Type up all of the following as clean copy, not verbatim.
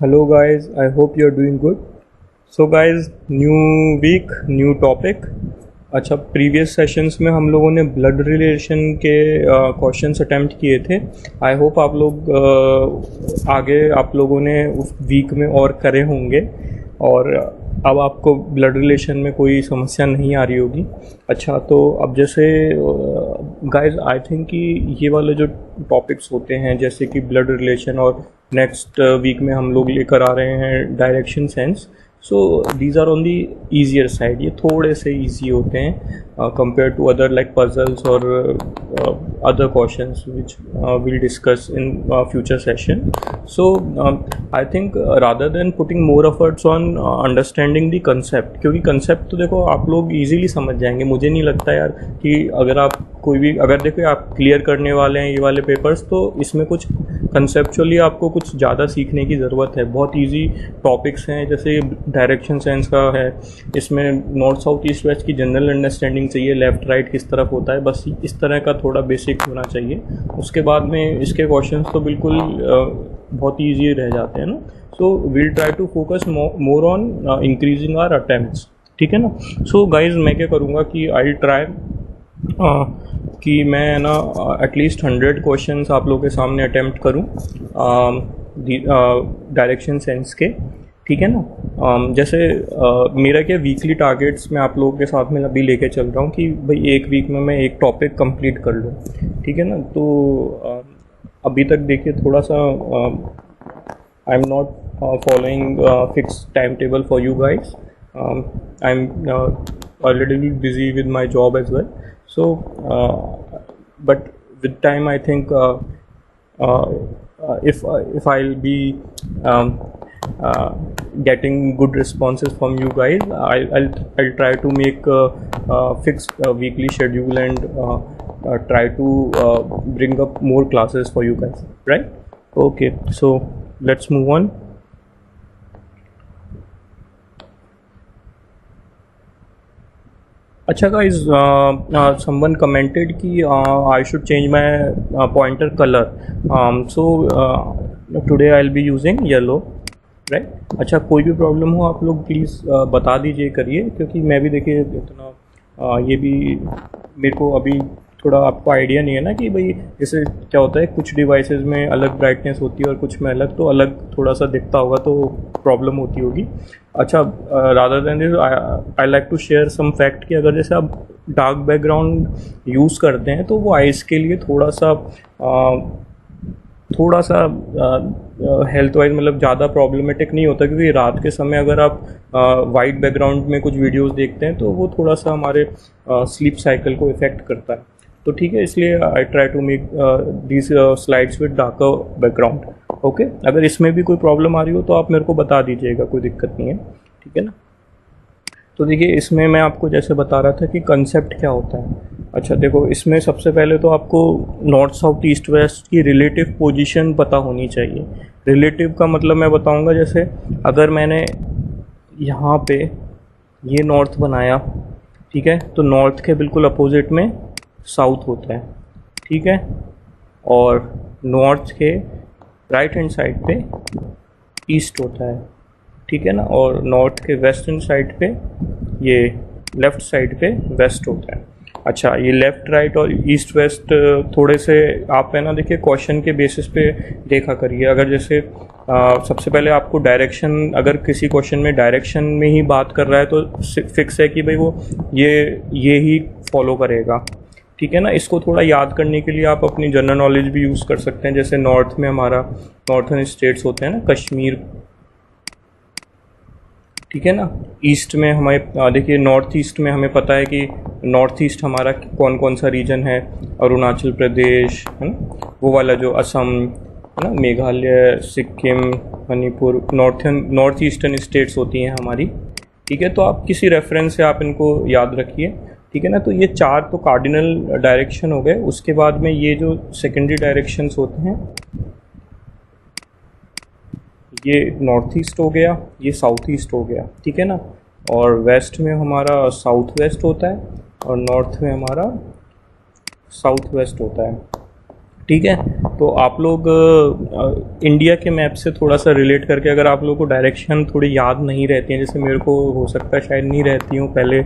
Hello guys, I hope you're doing good. So guys, new week, new topic. अच्छा, previous sessions में हम लोगों ने ब्लड रिलेशन के क्वेश्चंस अटेम्प्ट किए थे. आई होप आप लोग आगे आप लोगों ने उस वीक में और करे होंगे और अब आपको ब्लड रिलेशन में कोई समस्या नहीं आ रही होगी. अच्छा, तो अब जैसे गाइस आई थिंक कि ये वाले जो टॉपिक्स होते हैं जैसे कि ब्लड रिलेशन और नेक्स्ट वीक में हम लोग लेकर आ रहे हैं direction sense. So these are on the easier side. ये थोड़े से ईजी होते हैं compare to other like puzzles और other questions which will discuss in future session. So I think rather than putting more efforts on understanding the concept, क्योंकि concept तो देखो आप लोग इजीली समझ जाएंगे. मुझे नहीं लगता यार कि अगर आप कोई भी अगर देखो आप क्लियर करने वाले हैं ये वाले पेपर्स, तो इसमें कुछ कंसेप्चुअली आपको कुछ ज़्यादा सीखने की ज़रूरत है. बहुत इजी टॉपिक्स हैं जैसे डायरेक्शन सेंस का है, इसमें नॉर्थ साउथ ईस्ट वेस्ट की जनरल अंडरस्टैंडिंग चाहिए, लेफ़्ट राइट किस तरफ होता है, बस इस तरह का थोड़ा बेसिक होना चाहिए. उसके बाद में इसके क्वेश्चंस तो बिल्कुल बहुत ईजी रह जाते हैं ना. So we'll try to focus more on increasing our attempts. ठीक है ना. सो गाइज मैं क्या करूँगा कि आई ट्राई कि मैं ना एटलीस्ट 100 क्वेश्चंस आप लोगों के सामने अटेम्प्ट करूं डायरेक्शन सेंस के. ठीक है ना. जैसे मेरा क्या वीकली टारगेट्स मैं आप लोगों के साथ में अभी लेके चल रहा हूँ कि भाई एक वीक में मैं एक टॉपिक कंप्लीट कर लूँ. ठीक है ना. तो अभी तक देखिए थोड़ा सा I am not following fix timetable for you guys. I am already busy with my job as well. So, but with time, I think if I'll be getting good responses from you guys, I'll try to make a fixed weekly schedule and try to bring up more classes for you guys. Right? Okay. So let's move on. अच्छा guys, someone commented कि I should change my pointer color. So today I'll be using yellow, right? अच्छा, कोई भी problem हो आप लोग please बता दीजिए करिए, क्योंकि मैं भी देखिए इतना ये भी मेरे को अभी थोड़ा आपको आइडिया नहीं है ना कि भाई जैसे क्या होता है, कुछ डिवाइसेस में अलग ब्राइटनेस होती है और कुछ में अलग, तो अलग थोड़ा सा दिखता होगा तो प्रॉब्लम होती होगी. अच्छा, rather than this I like to share some fact कि अगर जैसे आप डार्क बैकग्राउंड यूज़ करते हैं तो वो आइज़ के लिए थोड़ा सा हेल्थ वाइज मतलब ज़्यादा प्रॉब्लमेटिक नहीं होता, क्योंकि रात के समय अगर आप वाइट बैकग्राउंड में कुछ वीडियोस देखते हैं तो वो थोड़ा सा हमारे स्लीप साइकिल को इफ़ेक्ट करता है. तो ठीक है, इसलिए I try to make these slides with darker background. Okay, अगर इसमें भी कोई प्रॉब्लम आ रही हो तो आप मेरे को बता दीजिएगा, कोई दिक्कत नहीं है. ठीक है ना. तो देखिए इसमें मैं आपको जैसे बता रहा था कि कंसेप्ट क्या होता है. अच्छा देखो, इसमें सबसे पहले तो आपको नॉर्थ साउथ ईस्ट वेस्ट की रिलेटिव पोजीशन पता होनी चाहिए. रिलेटिव का मतलब मैं बताऊंगा, जैसे अगर मैंने यहाँ पे ये नॉर्थ बनाया, ठीक है, तो नॉर्थ के बिल्कुल अपोजिट में साउथ होता है. ठीक है. और नॉर्थ के राइट हैंड साइड पे ईस्ट होता है. ठीक है ना. और नॉर्थ के वेस्टर्न साइड पे ये लेफ़्ट साइड पे वेस्ट होता है. अच्छा, ये लेफ़्ट राइट और ईस्ट वेस्ट थोड़े से आप है ना देखिए क्वेश्चन के बेसिस पे देखा करिए. अगर जैसे सबसे पहले आपको डायरेक्शन, अगर किसी क्वेश्चन में डायरेक्शन में ही बात कर रहा है तो फिक्स है कि भाई वो ये ही फॉलो करेगा. ठीक है ना. इसको थोड़ा याद करने के लिए आप अपनी जनरल नॉलेज भी यूज़ कर सकते हैं. जैसे नॉर्थ में हमारा नॉर्थर्न स्टेट्स होते हैं ना, कश्मीर. ठीक है ना. ईस्ट में हमें देखिए नॉर्थ ईस्ट में हमें पता है कि नॉर्थ ईस्ट हमारा कौन कौन सा रीजन है. अरुणाचल प्रदेश है ना, वो वाला जो असम है ना, Meghalaya, Sikkim, Manipur, north eastern states होती हैं हमारी. ठीक है. तो आप किसी रेफरेंस से आप इनको याद रखिए. ठीक है ना. तो ये 4 तो कार्डिनल डायरेक्शन हो गए. उसके बाद में ये जो सेकेंडरी डायरेक्शंस होते हैं, ये नॉर्थ ईस्ट हो गया, ये साउथ ईस्ट हो गया. ठीक है ना. और वेस्ट में हमारा साउथ वेस्ट होता है और नॉर्थ में हमारा साउथ वेस्ट होता है. ठीक है। तो आप लोग इंडिया के मैप से थोड़ा सा रिलेट करके, अगर आप लोगों को डायरेक्शन थोड़ी याद नहीं रहती हैं, जैसे मेरे को हो सकता है शायद नहीं रहती हूँ पहले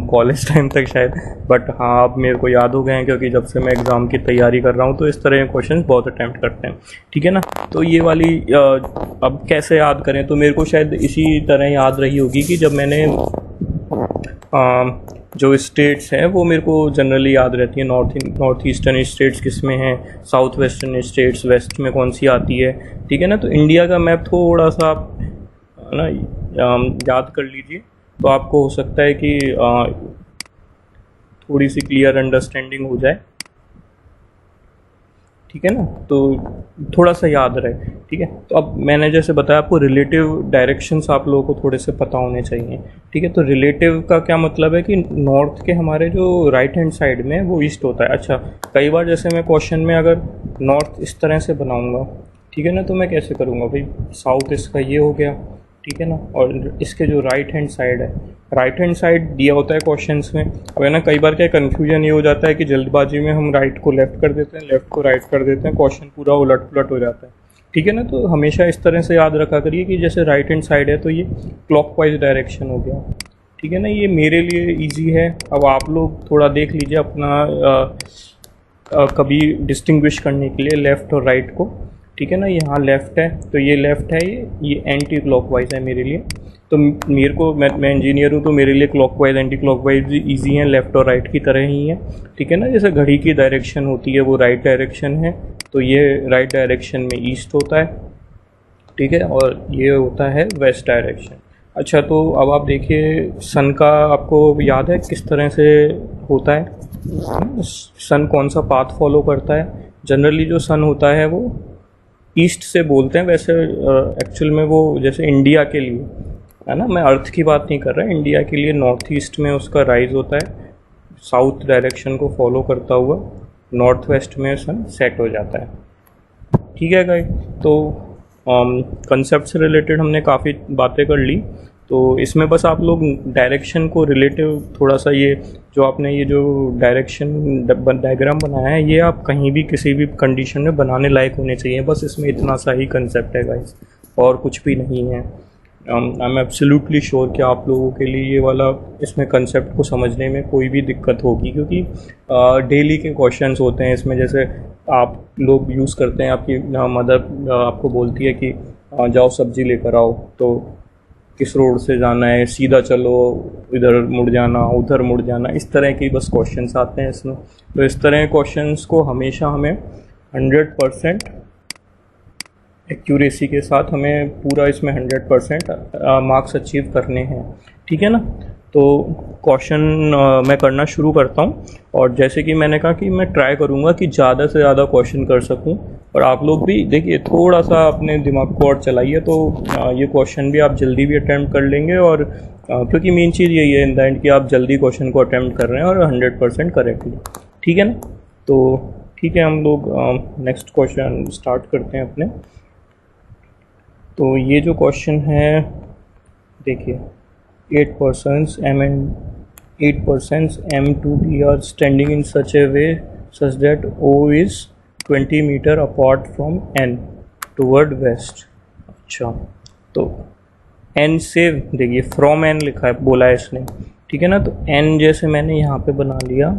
कॉलेज टाइम तक शायद, बट हाँ अब मेरे को याद हो गए हैं क्योंकि जब से मैं एग्ज़ाम की तैयारी कर रहा हूँ तो इस तरह के क्वेश्चन बहुत अटैम्प्ट करते हैं, ठीक है ना। तो ये वाली अब कैसे याद करें, तो मेरे को शायद इसी तरह याद रही होगी कि जब मैंने जो स्टेट्स हैं वो मेरे को जनरली याद रहती हैं, नॉर्थ ईस्टर्न स्टेट्स किस में हैं, साउथ वेस्टर्न स्टेट्स वेस्ट में कौन सी आती है, ठीक है ना। तो इंडिया का मैप थोड़ा सा आप ना याद कर लीजिए तो आपको हो सकता है कि थोड़ी सी क्लियर अंडरस्टैंडिंग हो जाए, ठीक है ना। तो थोड़ा सा याद रहे, ठीक है। तो अब मैंने जैसे बताया आपको रिलेटिव डायरेक्शंस आप लोगों को थोड़े से पता होने चाहिए, ठीक है। तो रिलेटिव का क्या मतलब है कि नॉर्थ के हमारे जो राइट हैंड साइड में वो ईस्ट होता है। अच्छा, कई बार जैसे मैं क्वेश्चन में अगर नॉर्थ इस तरह से बनाऊँगा, ठीक है ना, तो मैं कैसे करूँगा भाई, साउथ इसका ये हो गया, ठीक है ना, और इसके जो राइट हैंड साइड है, राइट हैंड साइड दिया होता है क्वेश्चंस में। अब है ना, कई बार क्या कन्फ्यूजन ये हो जाता है कि जल्दबाजी में हम राइट को लेफ्ट कर देते हैं, लेफ्ट को राइट कर देते हैं, क्वेश्चन पूरा उलट पुलट हो जाता है, ठीक है ना। तो हमेशा इस तरह से याद रखा करिए कि जैसे राइट हैंड साइड है तो ये क्लॉकवाइज डायरेक्शन हो गया, ठीक है ना। ये मेरे लिए ईजी है। अब आप लोग थोड़ा देख लीजिए अपना कभी डिस्टिंग्विश करने के लिए लेफ़्ट और राइट को, ठीक है ना। यहाँ लेफ़्ट है तो ये लेफ़्ट है, ये एंटी क्लॉकवाइज है मेरे लिए। तो मेरे को मैं इंजीनियर हूँ तो मेरे लिए क्लॉकवाइज एंटी क्लॉकवाइज ईजी हैं, लेफ़्ट और राइट की तरह ही है, ठीक है ना। जैसे घड़ी की डायरेक्शन होती है वो राइट डायरेक्शन है, तो ये राइट डायरेक्शन में ईस्ट होता है, ठीक है, और ये होता है वेस्ट डायरेक्शन। अच्छा, तो अब आप देखिए सन का आपको याद है किस तरह से होता है, सन कौन सा पाथ फॉलो करता है। जनरली जो सन होता है वो ईस्ट से बोलते हैं, वैसे एक्चुअल में वो जैसे इंडिया के लिए है ना, मैं अर्थ की बात नहीं कर रहा, इंडिया के लिए नॉर्थ ईस्ट में उसका राइज होता है, साउथ डायरेक्शन को फॉलो करता हुआ नॉर्थ वेस्ट में सन सेट हो जाता है, ठीक है गाइस। तो कंसेप्ट से रिलेटेड हमने काफ़ी बातें कर ली, तो इसमें बस आप लोग डायरेक्शन को रिलेटिव थोड़ा सा ये जो आपने ये जो डायरेक्शन डायग्राम बनाया है ये आप कहीं भी किसी भी कंडीशन में बनाने लायक होने चाहिए, बस इसमें इतना सा ही कंसेप्ट है गाइस, और कुछ भी नहीं है। आई एम एब्सोल्युटली श्योर कि आप लोगों के लिए ये वाला इसमें कंसेप्ट को समझने में कोई भी दिक्कत होगी, क्योंकि डेली के क्वेश्चंस होते हैं इसमें। जैसे आप लोग यूज़ करते हैं, आपकी मदर आपको बोलती है कि जाओ सब्जी लेकर आओ, तो किस रोड से जाना है, सीधा चलो, इधर मुड़ जाना, उधर मुड़ जाना, इस तरह के बस क्वेश्चंस आते हैं इसमें। तो इस तरह के क्वेश्चंस को हमेशा हमें 100% एक्यूरेसी के साथ हमें पूरा इसमें 100% मार्क्स अचीव करने हैं, ठीक है ना। तो क्वेश्चन मैं करना शुरू करता हूँ, और जैसे कि मैंने कहा कि मैं ट्राई करूँगा कि ज़्यादा से ज़्यादा क्वेश्चन कर सकूँ, और आप लोग भी देखिए थोड़ा सा अपने दिमाग को और चलाइए, तो ये क्वेश्चन भी आप जल्दी भी अटैम्प्ट कर लेंगे, और क्योंकि मेन चीज़ यही है इन द एंड कि आप जल्दी क्वेश्चन को अटैम्प्ट कर रहे हैं और 100% करेक्टली, ठीक है ना। तो ठीक है, हम लोग नेक्स्ट क्वेश्चन स्टार्ट करते हैं अपने। तो ये जो क्वेश्चन है देखिए, 8 persons M to B are standing in such a way such that O is 20 meter apart from N toward west। अच्छा, तो N से देखिए from N लिखा है, बोला है इसने, ठीक है ना। तो N जैसे मैंने यहाँ पे बना लिया,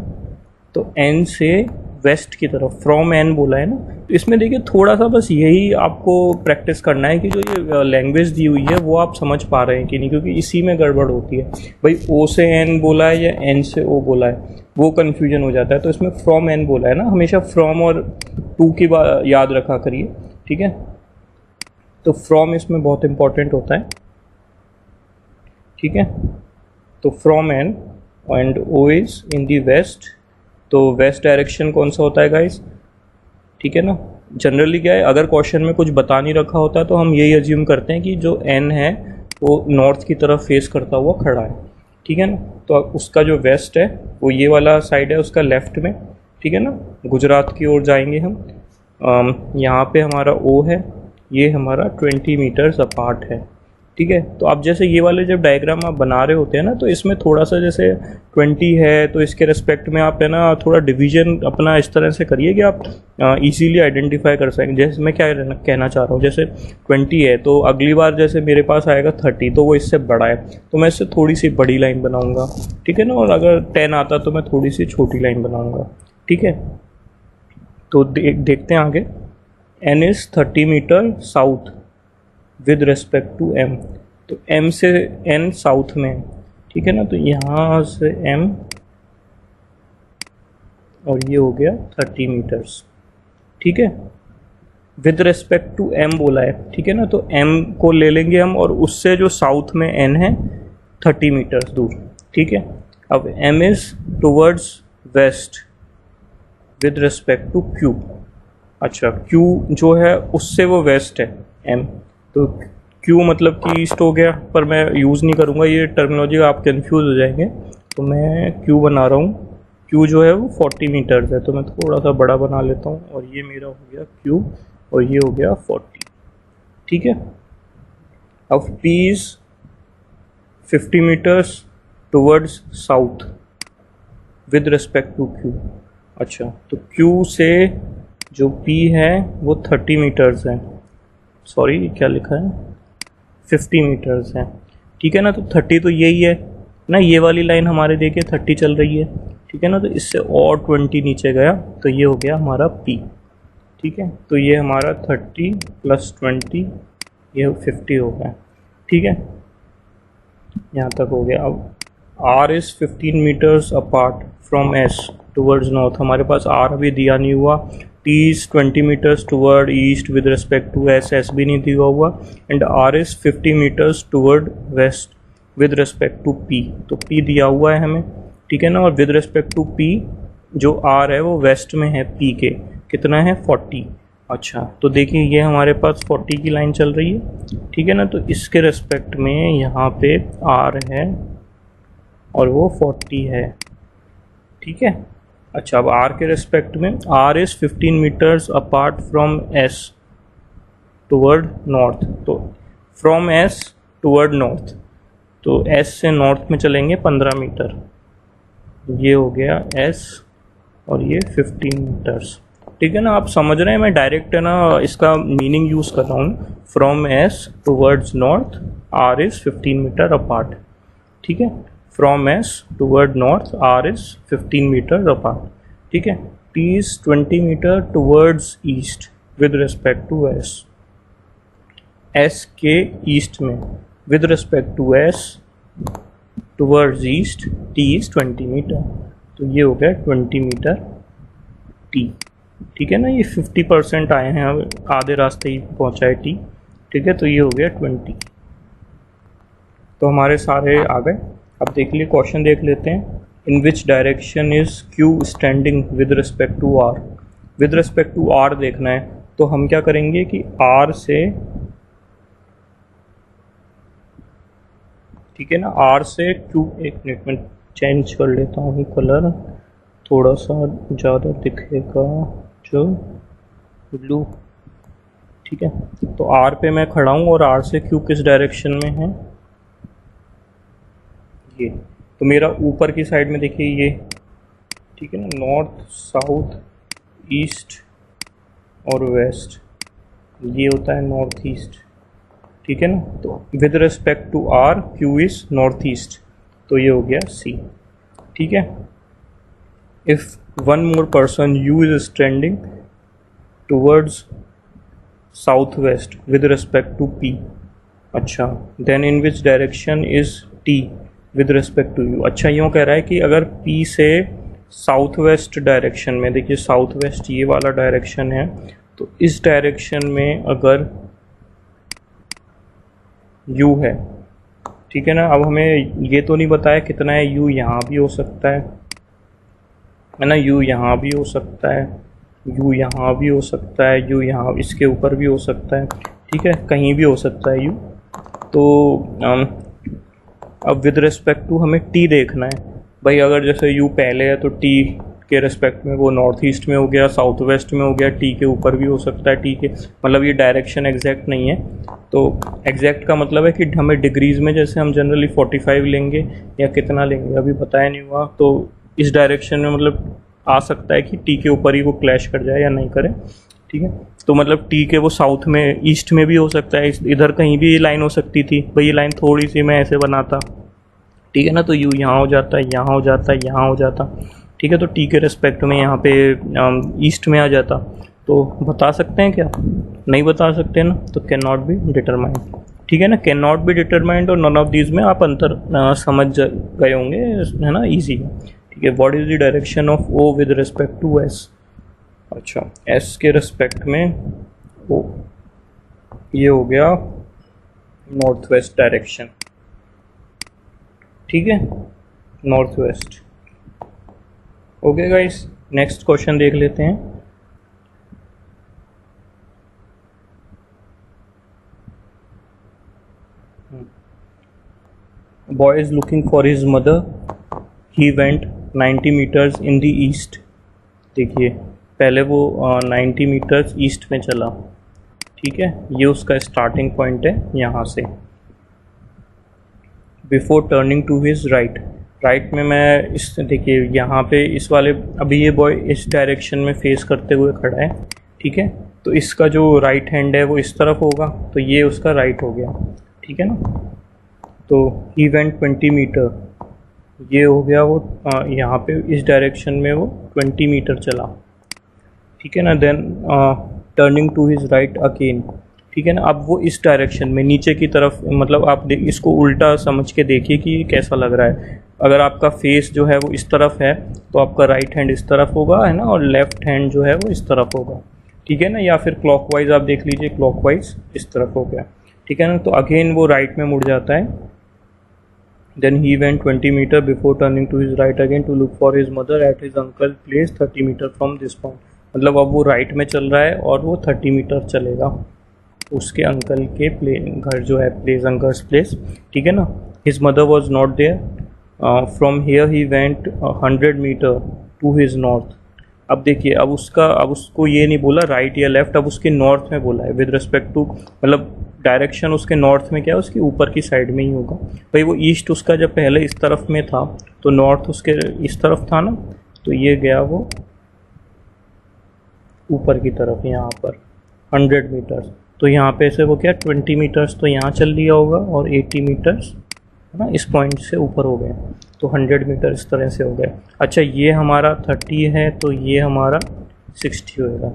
तो N से वेस्ट की तरफ फ्रॉम एन बोला है ना। तो इसमें देखिए थोड़ा सा बस यही आपको प्रैक्टिस करना है कि जो ये लैंग्वेज दी हुई है वो आप समझ पा रहे हैं कि नहीं, क्योंकि इसी में गड़बड़ होती है भाई, ओ से एन बोला है या एन से ओ बोला है, वो कन्फ्यूजन हो जाता है। तो इसमें फ्रॉम एन बोला है ना, हमेशा फ्रॉम और टू की बात याद रखा करिए, ठीक है। तो फ्रॉम इसमें बहुत इंपॉर्टेंट होता है, ठीक है। तो from N and O is in the west, तो वेस्ट डायरेक्शन कौन सा होता है गाइस, ठीक है ना। जनरली क्या है, अगर क्वेश्चन में कुछ बता नहीं रखा होता तो हम यही अज्यूम करते हैं कि जो एन है वो नॉर्थ की तरफ फेस करता हुआ खड़ा है, ठीक है ना। तो उसका जो वेस्ट है वो ये वाला साइड है उसका लेफ्ट में, ठीक है ना, गुजरात की ओर जाएंगे हम। यहाँ पे हमारा ओ है, ये हमारा 20 मीटर्स अपार्ट है, ठीक है। तो आप जैसे ये वाले जब डायग्राम आप बना रहे होते हैं ना, तो इसमें थोड़ा सा जैसे 20 है तो इसके रिस्पेक्ट में आप है ना थोड़ा डिवीजन अपना इस तरह से करिए कि आप इजीली आइडेंटिफाई कर सकें। जैसे मैं क्या कहना चाह रहा हूँ, जैसे 20 है तो अगली बार जैसे मेरे पास आएगा 30, तो वो इससे बड़ा है तो मैं इससे थोड़ी सी बड़ी लाइन बनाऊँगा, ठीक है ना। और अगर 10 आता तो मैं थोड़ी सी छोटी लाइन बनाऊँगा, ठीक है। तो देखते हैं आगे। n is 30 metre south with respect to m। तो m से n साउथ में है, ठीक है ना। तो यहाँ से m और ये हो गया 30 मीटर्स, ठीक है। विद रेस्पेक्ट टू m बोला है, ठीक है ना। तो m को ले लेंगे हम और उससे जो साउथ में n है 30 मीटर्स दूर, ठीक है। अब m is towards west with respect to q। अच्छा, q जो है उससे वो वेस्ट है m, तो Q मतलब कि ईस्ट हो गया, पर मैं यूज़ नहीं करूँगा ये टर्मिनोलॉजी, आप कंफ्यूज हो जाएंगे। तो मैं Q बना रहा हूँ, Q जो है वो 40 मीटर्स है, तो मैं थोड़ा सा बड़ा बना लेता हूँ और ये मेरा हो गया Q और ये हो गया 40, ठीक है। अब P is 50 metres towards south with respect to Q। अच्छा, तो Q से जो P है वो 30 मीटर्स है, सॉरी क्या लिखा है 50 मीटर्स है, ठीक है ना। तो 30 तो यही है ना, ये वाली लाइन हमारे देखिए 30 चल रही है, ठीक है ना। तो इससे और 20 नीचे गया तो ये हो गया हमारा P, ठीक है। तो ये हमारा 30 + 20 ये 50 हो गया, ठीक है। यहाँ तक हो गया। अब R is 15 metres apart from S towards north. हमारे पास R अभी दिया नहीं हुआ। T is 20 metres toward east with respect to S, S भी नहीं दिया हुआ। And R is 50 metres toward west with respect to P। तो P दिया हुआ है हमें, ठीक है ना। और विद रिस्पेक्ट टू P जो R है वो वेस्ट में है P के, कितना है 40। अच्छा, तो देखिए ये हमारे पास 40 की लाइन चल रही है, ठीक है ना। तो इसके रिस्पेक्ट में यहाँ पे R है और वो 40 है, ठीक है। अच्छा, अब R के रिस्पेक्ट में R is 15 metres apart from S toward north. तो फ्रॉम S टुवर्ड नॉर्थ, तो S से नॉर्थ में चलेंगे 15 मीटर, ये हो गया S और ये 15 मीटर्स, ठीक है ना। आप समझ रहे हैं, मैं डायरेक्ट है ना इसका मीनिंग यूज़ कर रहा हूँ। From S towards north R is 15 metre apart, ठीक है। From S toward north R is 15 metre apart, ठीक है। T is 20 metre towards east with respect to S। S के ईस्ट में with respect to S towards east T is 20 metre, तो ये हो गया 20 मीटर T, ठीक है ना। ये 50% आए हैं, आधे रास्ते ही पहुँचा है T, ठीक है। तो ये हो गया 20। तो हमारे सारे आ गए। अब देख लिए क्वेश्चन देख लेते हैं। In which direction is Q standing with respect to R। With respect to R देखना है तो हम क्या करेंगे कि R से, ठीक है ना, R से Q, एक मिनट में चेंज कर लेता हूँ कलर, थोड़ा सा ज़्यादा दिखेगा जो ब्लू, ठीक है। तो R पे मैं खड़ा हूँ और R से Q किस डायरेक्शन में है, ये। तो मेरा ऊपर की साइड में देखिए ये, ठीक है ना, नॉर्थ साउथ ईस्ट और वेस्ट, ये होता है नॉर्थ ईस्ट, ठीक है ना। तो with respect to R Q is north east, तो ये हो गया C, ठीक है। If one more person U is standing towards south west with respect to P। अच्छा, then in which direction is T with respect to U। अच्छा, यूँ कह रहा है कि अगर P से साउथ वेस्ट डायरेक्शन में, देखिए साउथ वेस्ट ये वाला डायरेक्शन है, तो इस डायरेक्शन में अगर U है, ठीक है ना। अब हमें ये तो नहीं बताया कितना है U, यहाँ भी हो सकता है ना, U यहाँ भी हो सकता है, U यहाँ भी हो सकता है, U यहाँ इसके ऊपर भी हो सकता है, ठीक है, कहीं भी हो सकता है U। तो अब विद रिस्पेक्ट टू हमें T देखना है भाई। अगर जैसे U पहले है तो T के रेस्पेक्ट में वो नॉर्थ ईस्ट में हो गया, साउथ वेस्ट में हो गया, टी के ऊपर भी हो सकता है, टी के मतलब ये डायरेक्शन एग्जैक्ट नहीं है। तो एग्जैक्ट का मतलब है कि हमें डिग्रीज़ में जैसे हम जनरली 45 लेंगे या कितना लेंगे अभी बताया नहीं हुआ, तो इस डायरेक्शन में मतलब आ सकता है कि टी के ऊपर ही वो क्लैश कर जाए या नहीं करे, ठीक है। तो मतलब टी के वो साउथ में ईस्ट में भी हो सकता है, इधर कहीं भी ये लाइन हो सकती थी, भाई ये लाइन थोड़ी सी मैं ऐसे बनाता, ठीक है ना, तो यू यहाँ हो जाता है, यहाँ हो जाता है, यहाँ हो जाता, ठीक है। तो टी के रेस्पेक्ट में यहाँ पे ईस्ट में आ जाता। तो बता सकते हैं क्या? नहीं बता सकते ना, तो कैन नॉट बी डिटरमाइंड, ठीक है ना। कैन नॉट बी डिटरमाइंड और नॉन ऑफ दीज में आप अंतर समझ गए होंगे, है ना, ईजी है, ठीक है। What is the direction of O with respect to S? अच्छा, एस के रेस्पेक्ट में ओ, ये हो गया नॉर्थ वेस्ट डायरेक्शन, ठीक है, north west. Okay guys, next question देख लेते हैं। Boy is looking for his mother, he went 90 metres in the east. देखिए पहले वो 90 मीटर्स ईस्ट में चला, ठीक है, ये उसका स्टार्टिंग पॉइंट है यहाँ से। Before turning to his right, right में मैं इस, देखिए यहाँ पे इस वाले, अभी ये बॉय इस डायरेक्शन में फेस करते हुए खड़ा है, ठीक है, तो इसका जो राइट हैंड है वो इस तरफ होगा, तो ये उसका राइट हो गया, ठीक है ना। तो ही वेंट 20 मीटर, ये हो गया वो यहाँ पे इस डायरेक्शन में वो 20 मीटर चला, ठीक है ना। Then turning to his right again, ठीक है ना। अब वो इस डायरेक्शन में नीचे की तरफ, मतलब आप इसको उल्टा समझ के देखिए कि ये कैसा लग रहा है। अगर आपका फेस जो है वो इस तरफ है तो आपका राइट हैंड इस तरफ होगा, है ना, और लेफ्ट हैंड जो है वो इस तरफ होगा, ठीक है ना। या फिर क्लॉकवाइज आप देख लीजिए, क्लॉकवाइज इस तरफ हो गया, ठीक है ना। तो अगेन वो राइट में मुड़ जाता है। Then he went 20 metre before turning to his right again to look for his mother at his uncle place 30 metre from this point. मतलब अब वो राइट में चल रहा है और वो 30 मीटर चलेगा उसके अंकल के घर जो है, प्लेस, अंकल्स प्लेस, ठीक है ना। His mother was not there, from here he went 100 metre to his north. अब देखिए, अब उसको ये नहीं बोला राइट या लेफ्ट, अब उसके नॉर्थ में बोला है विद रिस्पेक्ट टू, मतलब डायरेक्शन उसके नॉर्थ में क्या है, उसकी ऊपर की साइड में ही होगा। भाई वो ईस्ट उसका जब पहले इस तरफ में था तो नॉर्थ उसके इस तरफ था ना, तो ये गया वो ऊपर की तरफ यहाँ पर 100 मीटर्स। तो यहाँ पे से वो क्या 20 मीटर्स तो यहाँ चल लिया होगा और 80 मीटर्स, है ना, इस पॉइंट से ऊपर हो गए, तो 100 मीटर इस तरह से हो गए। अच्छा, ये हमारा 30 है तो ये हमारा 60 होएगा,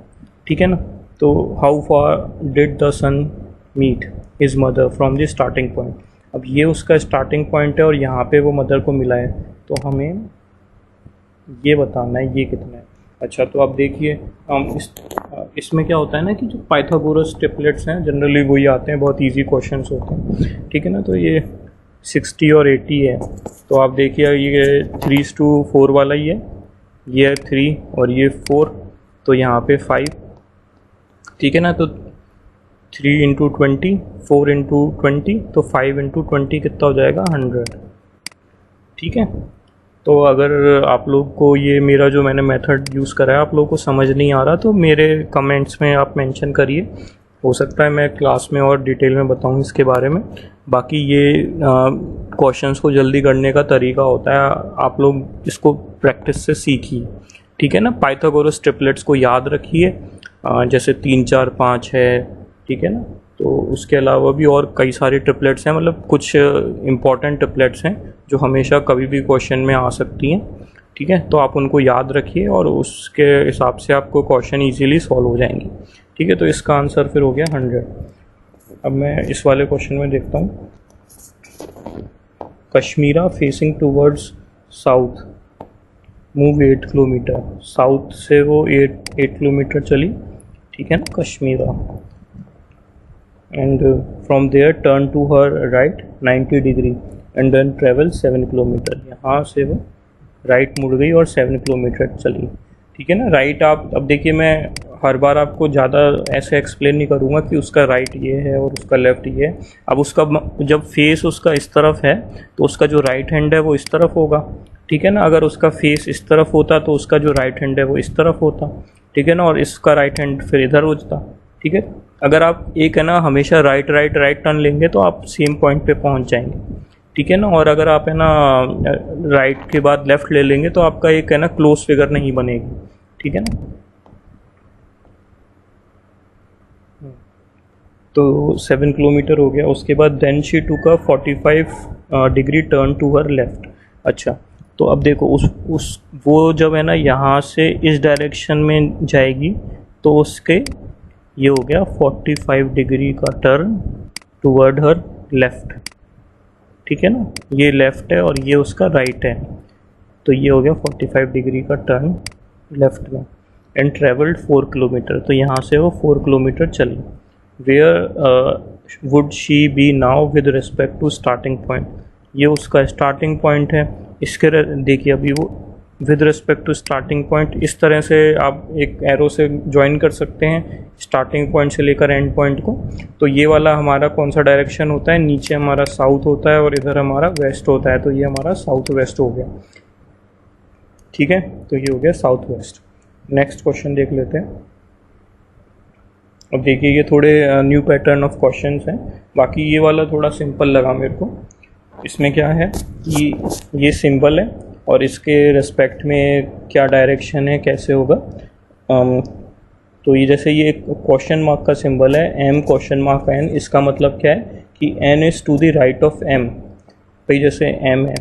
ठीक है ना। तो how far did the son meet his mother from the starting point. अब ये उसका स्टार्टिंग पॉइंट है और यहाँ पे वो मदर को मिला है, तो हमें ये बताना है ये कितना है। अच्छा, तो आप देखिए इसमें क्या होता है ना कि जो पाइथागोरस ट्रिपलेट्स हैं जनरली वही आते हैं, बहुत इजी क्वेश्चंस होते हैं, ठीक है ना। तो ये 60 और 80 है, तो आप देखिए ये 3:4 वाला ही है, ये 3 और ये 4, तो यहाँ पे 5, ठीक है ना। तो 3 इंटू 20, 4 इंटू 20, तो 5 इंटू 20 कितना हो जाएगा 100, ठीक है। तो अगर आप लोग को ये मेरा जो मैंने मेथड यूज़ करा है आप लोगों को समझ नहीं आ रहा तो मेरे कमेंट्स में आप मेंशन करिए, हो सकता है मैं क्लास में और डिटेल में बताऊं इसके बारे में। बाकी ये क्वेश्चंस को जल्दी करने का तरीका होता है, आप लोग इसको प्रैक्टिस से सीखिए, ठीक है ना। पाइथागोरस ट्रिपलेट्स को याद रखिए, जैसे 3 4 5 है, ठीक है ना। तो उसके अलावा भी और कई सारे ट्रिपलेट्स हैं, मतलब कुछ इम्पॉर्टेंट ट्रिपलेट्स हैं जो हमेशा कभी भी क्वेश्चन में आ सकती हैं, ठीक है। तो आप उनको याद रखिए और उसके हिसाब से आपको क्वेश्चन इजीली सॉल्व हो जाएंगे, ठीक है। तो इसका आंसर फिर हो गया 100। अब मैं इस वाले क्वेश्चन में देखता हूँ, Kashmira facing towards south move 8 kilometre, south से वो 8 किलोमीटर चली, ठीक है ना, Kashmira. And from there turn to her right 90 degree and then travel 7 kilometre. यहाँ से वो राइट मुड़ गई और 7 किलोमीटर चली, ठीक है ना। राइट आप अब देखिए, मैं हर बार आपको ज़्यादा ऐसे एक्सप्लेन नहीं करूँगा कि उसका राइट ये है और उसका लेफ़्ट ये है। अब उसका जब फेस उसका इस तरफ है तो उसका जो राइट हैंड है वो इस तरफ होगा, ठीक है ना। अगर उसका फेस इस तरफ होता तो उसका जो राइट हैंड है वो इस तरफ होता, ठीक है ना, और इसका राइट हैंड फिर इधर होता, ठीक है। अगर आप एक है ना हमेशा राइट राइट राइट टर्न लेंगे तो आप सेम पॉइंट पे पहुंच जाएंगे, ठीक है ना। और अगर आप है ना राइट के बाद लेफ्ट ले लेंगे तो आपका एक है ना क्लोज फिगर नहीं बनेगी, ठीक है ना। तो 7 किलोमीटर हो गया। उसके बाद then she took a 45 degree turn to her left. अच्छा, तो अब देखो उस वो जब है ना यहाँ से इस डायरेक्शन में जाएगी तो उसके ये हो गया 45 डिग्री का टर्न टूवर्ड हर लेफ्ट, ठीक है ना। ये लेफ्ट है और ये उसका राइट है, तो ये हो गया 45 डिग्री का टर्न लेफ्ट में। एंड ट्रेवल्ड 4 किलोमीटर, तो यहाँ से वो 4 किलोमीटर चली। Where would she be now with respect to starting point, ये उसका स्टार्टिंग पॉइंट है। इसके देखिए अभी वो with respect to starting point, इस तरह से आप एक एरो से ज्वाइन कर सकते हैं स्टार्टिंग पॉइंट से लेकर एंड पॉइंट को। तो ये वाला हमारा कौन सा डायरेक्शन होता है, नीचे हमारा साउथ होता है और इधर हमारा वेस्ट होता है, तो ये हमारा साउथ वेस्ट हो गया, ठीक है। तो ये हो गया साउथ वेस्ट। नेक्स्ट क्वेश्चन देख लेते हैं। अब देखिए ये थोड़े न्यू पैटर्न ऑफ क्वेश्चंस हैं, बाकी ये वाला थोड़ा सिंपल लगा मेरे को। इसमें क्या है कि ये सिंबल है और इसके रिस्पेक्ट में क्या डायरेक्शन है, कैसे होगा। तो ये जैसे ये क्वेश्चन मार्क का सिंबल है, एम क्वेश्चन मार्क एन, इसका मतलब क्या है कि N is to the right of M. भाई जैसे एम है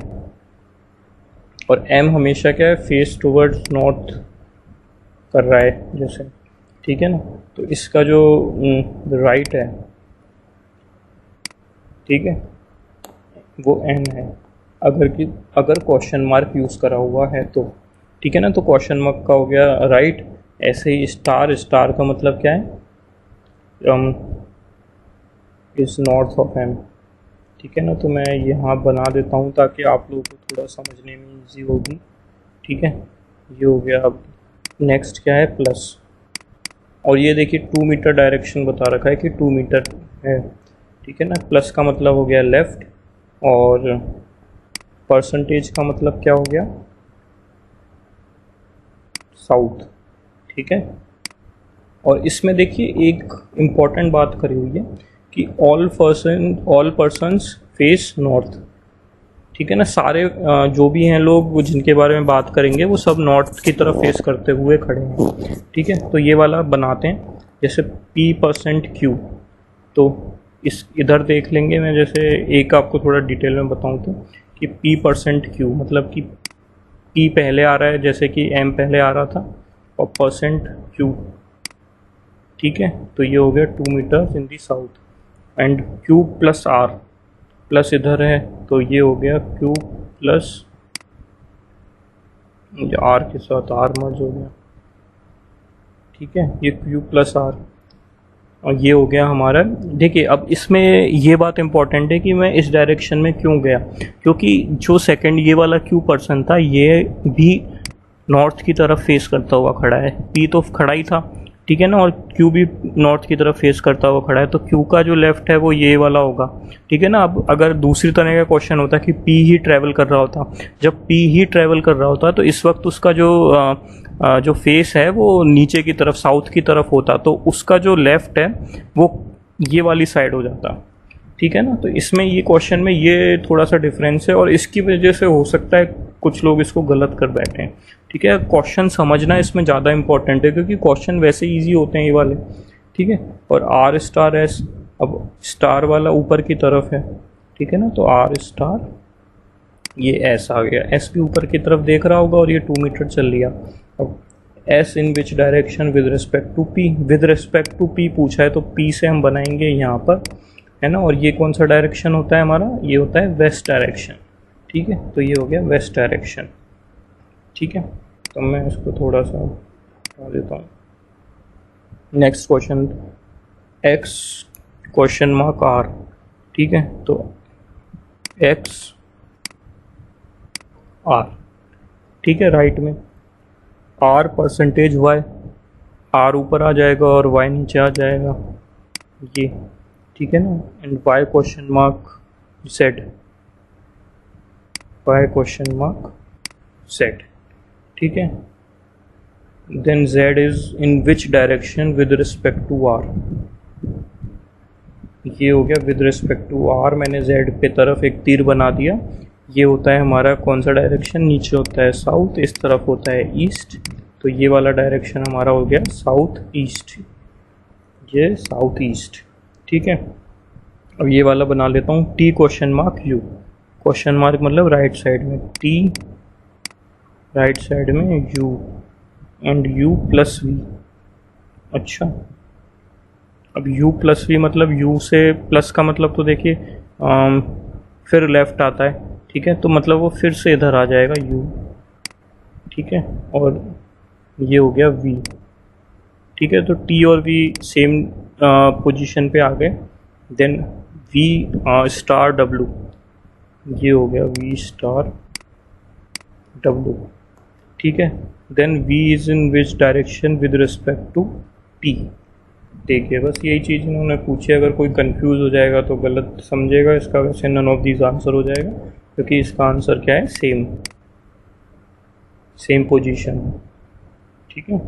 और एम हमेशा क्या है, फेस टूवर्ड्स नॉर्थ कर रहा है जैसे, ठीक है ना। तो इसका जो राइट है, ठीक है, वो एन है अगर क्वेश्चन मार्क यूज़ करा हुआ है तो, ठीक है ना। तो क्वेश्चन मार्क का हो गया राइट। ऐसे ही स्टार, स्टार का मतलब क्या है, इज नॉर्थ ऑफ एम, ठीक है ना। तो मैं यहाँ बना देता हूँ ताकि आप लोगों को थोड़ा समझने में इजी होगी, ठीक है। ये हो गया। अब नेक्स्ट क्या है, प्लस, और ये देखिए 2 मीटर डायरेक्शन बता रखा है कि 2 मीटर है, ठीक है ना। प्लस का मतलब हो गया लेफ़्ट और परसेंटेज का मतलब क्या हो गया, साउथ, ठीक है। और इसमें देखिए एक इम्पॉर्टेंट बात करी हुई है कि ऑल पर्सन्स फेस नॉर्थ, ठीक है ना। सारे जो भी हैं लोग जिनके बारे में बात करेंगे वो सब नॉर्थ की तरफ फेस करते हुए खड़े हैं, ठीक है। तो ये वाला बनाते हैं जैसे P%Q, तो इस इधर देख लेंगे। मैं जैसे एक आपको थोड़ा डिटेल में बताऊं तो कि P%Q मतलब कि P पहले आ रहा है जैसे कि M पहले आ रहा था और %Q, ठीक है। तो ये हो गया 2 metres in the south and Q plus R, plus इधर है तो ये हो गया Q प्लस R के साथ R मर्ज हो गया, ठीक है। ये Q प्लस R और ये हो गया हमारा। देखिए अब इसमें ये बात इम्पॉर्टेंट है कि मैं इस डायरेक्शन में क्यों गया, क्योंकि जो सेकंड ये वाला Q पर्सन था ये भी नॉर्थ की तरफ फेस करता हुआ खड़ा है। P तो खड़ा ही था, ठीक है ना, और Q भी नॉर्थ की तरफ फेस करता हुआ खड़ा है, तो Q का जो लेफ्ट है वो ये वाला होगा, ठीक है ना। अब अगर दूसरी तरह का क्वेश्चन होता कि P ही ट्रैवल कर रहा होता, जब P ही ट्रैवल कर रहा होता तो इस वक्त उसका जो फेस है वो नीचे की तरफ साउथ की तरफ होता, तो उसका जो लेफ्ट है वो ये वाली साइड हो जाता, ठीक है ना। तो इसमें ये क्वेश्चन में ये थोड़ा सा डिफरेंस है और इसकी वजह से हो सकता है कुछ लोग इसको गलत कर बैठे हैं, ठीक है। क्वेश्चन समझना इसमें ज़्यादा इंपॉर्टेंट है क्योंकि क्वेश्चन वैसे इजी होते हैं ये वाले, ठीक है। और R स्टार S, अब स्टार वाला ऊपर की तरफ है, ठीक है ना, तो R स्टार ये S आ गया, S भी ऊपर की तरफ देख रहा होगा और ये 2 मीटर चल लिया। अब S in which direction with respect to P, with respect to P पूछा है तो P से हम बनाएंगे यहाँ पर, है ना। और ये कौन सा डायरेक्शन होता है हमारा, ये होता है वेस्ट डायरेक्शन, ठीक है। तो ये हो गया वेस्ट डायरेक्शन, ठीक है। तो मैं इसको थोड़ा सा हटा देता हूँ। Next question X question mark R, ठीक है। तो X R, ठीक है, राइट में R परसेंटेज Y, R ऊपर आ जाएगा और Y नीचे आ जाएगा ये, ठीक है ना। And Y question mark Z, Y question mark set, ठीक है। Then z is in which direction with respect to r, ये हो गया विद रिस्पेक्ट टू r, मैंने z पे तरफ एक तीर बना दिया। ये होता है हमारा कौन सा डायरेक्शन, नीचे होता है साउथ, इस तरफ होता है ईस्ट, तो ये वाला डायरेक्शन हमारा हो गया साउथ ईस्ट, ये साउथ ईस्ट, ठीक है। अब ये वाला बना लेता हूँ t question mark u, question mark मतलब राइट साइड में t, राइट साइड में u and u plus v। अच्छा, अब u प्लस v मतलब u से प्लस का मतलब तो देखिए फिर लेफ़्ट आता है, ठीक है, तो मतलब वो फिर से इधर आ जाएगा u, ठीक है, और ये हो गया v, ठीक है। तो t और v सेम पोजीशन पे आ गए। देन v स्टार w, ये हो गया v स्टार w, ठीक है। Then v is in which direction with respect to t। देखिए बस यही चीज़ इन्होंने पूछी, अगर कोई कंफ्यूज हो जाएगा तो गलत समझेगा इसका, वैसे नन ऑफ दीज आंसर हो जाएगा, क्योंकि इसका आंसर क्या है, सेम पोजीशन, ठीक है।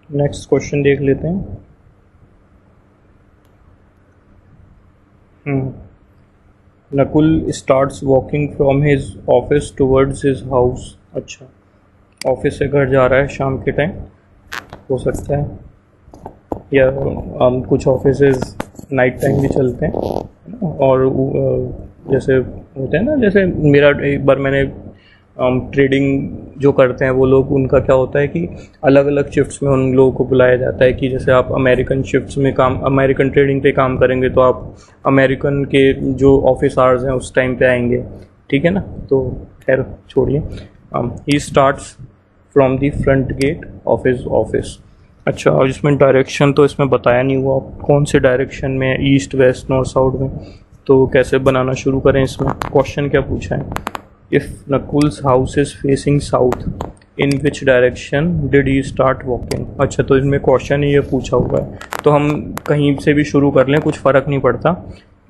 नेक्स्ट क्वेश्चन देख लेते हैं। Nakul starts walking from his office towards his house. अच्छा, ऑफिस से घर जा रहा है शाम के टाइम, हो सकता है, या कुछ ऑफिसेज नाइट टाइम भी चलते हैं, और जैसे होते हैं ना, जैसे मेरा एक बार मैंने ट्रेडिंग जो करते हैं वो लोग, उनका क्या होता है कि अलग अलग शिफ्ट्स में उन लोगों को बुलाया जाता है कि जैसे आप अमेरिकन शिफ्ट्स में अमेरिकन ट्रेडिंग पे काम करेंगे तो आप अमेरिकन के जो ऑफिस आवर्स हैं उस टाइम पे आएंगे, ठीक है ना। तो खैर छोड़िए, he starts from the front gate of his office. अच्छा, और इसमें डायरेक्शन तो इसमें बताया नहीं हुआ कौन से डायरेक्शन में, ईस्ट वेस्ट नॉर्थ साउथ में, तो कैसे बनाना शुरू करें। इसमें क्वेश्चन क्या पूछा है, if Nakul's house is facing south in which direction did he start walking. अच्छा, तो इसमें क्वेश्चन ही ये पूछा हुआ है, तो हम कहीं से भी शुरू कर लें, कुछ फ़र्क नहीं पड़ता।